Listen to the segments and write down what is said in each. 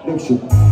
Next shot.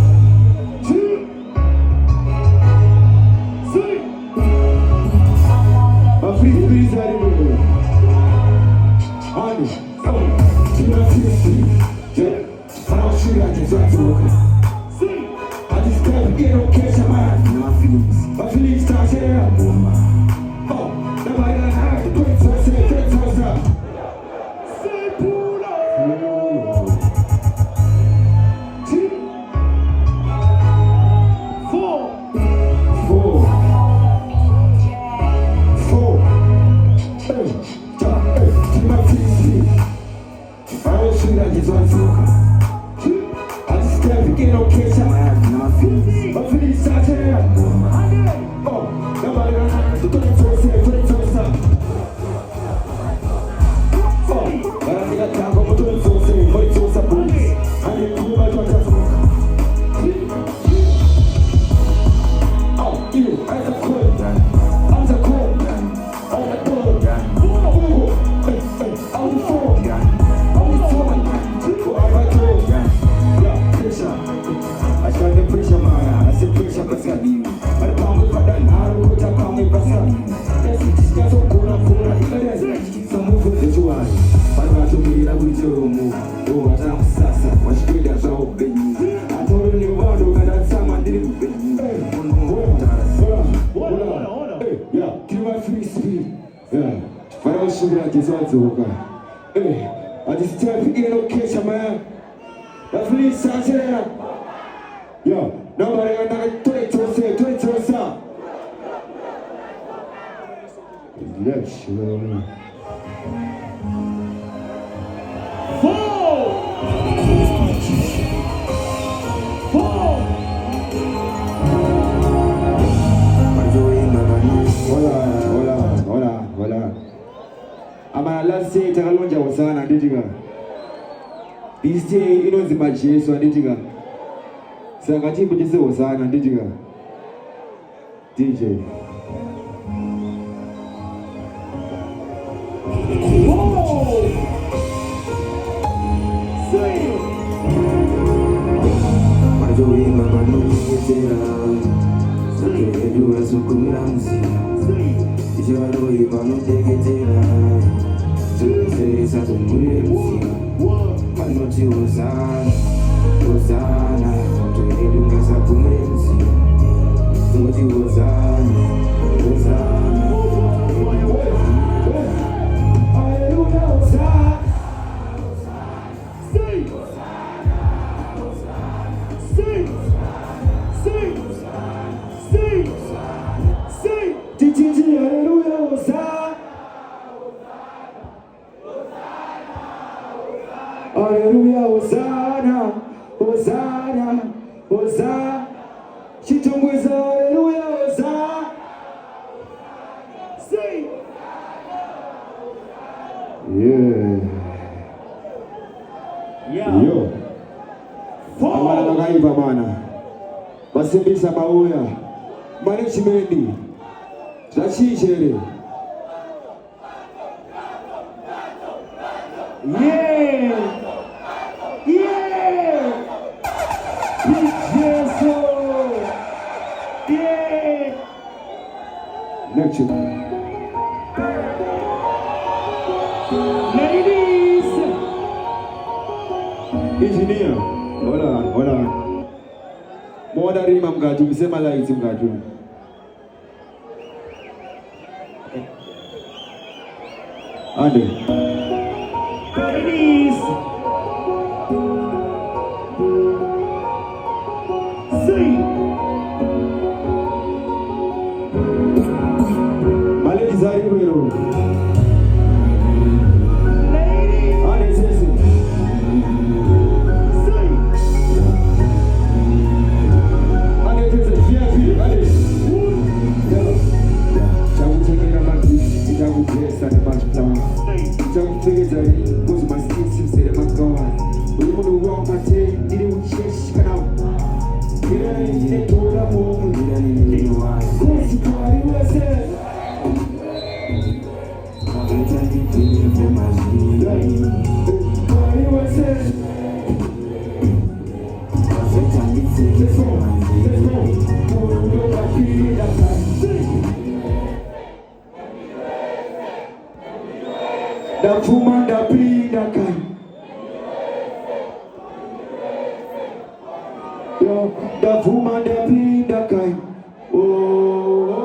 Yesu andijiga sangati bujise osana andijiga DJ Majoima manusera Sakedu asukuranzi Ijaro ibanu teketera Tuse sato mulemsi Panoti osana Hosanna, tunedunga sakumenzi. Toti Hosanna, Hosanna. Hallelujah, Hosanna. Sing, sing, sing, sing, sing. Titi, hallelujah, Hosanna. Hallelujah, Hosanna. Hosanna, Hosanna, Chitungwiza, hallelujah, Hosanna. Sing. Yeah. Yo. Amana nakaiva mana. Basimbisa mauya. Management. Zachichere. Yeah. Yeah. Yes. Yeah. Lecture. Ladies. Engineer. Hold on. More than him, I'm going to say my lights. I'm going to. Ande. Ladies. See. My ladies are here. Ladies. Ande, see. See. Ande, see. VIP. Ande. Chagu chekera maki. Chagu dress and match. Don't figure that was my skin said my God. We want to walk my tail, didn't chase cut out. They told a woman, what's the party was it? Party was it? Let's go. Da fuma da pida kai. Yo, da fuma da pida kai. Oh,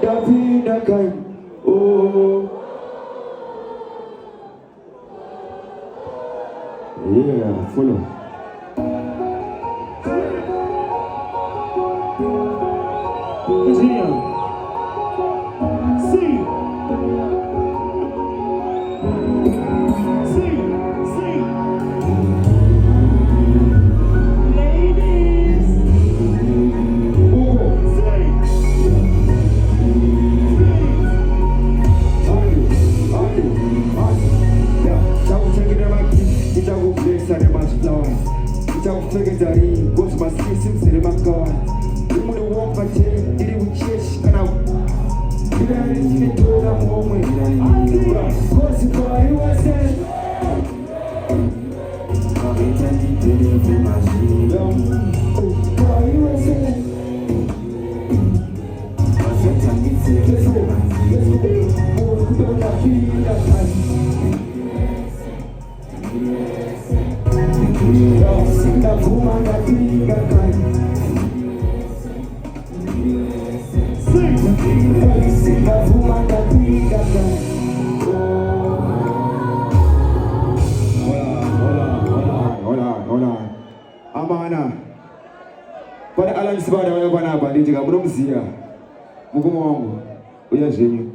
da pida kai. Oh, yeah, follow. Pada alam sebab ada banyak bani juga belum sia. Muka mau, uya sini.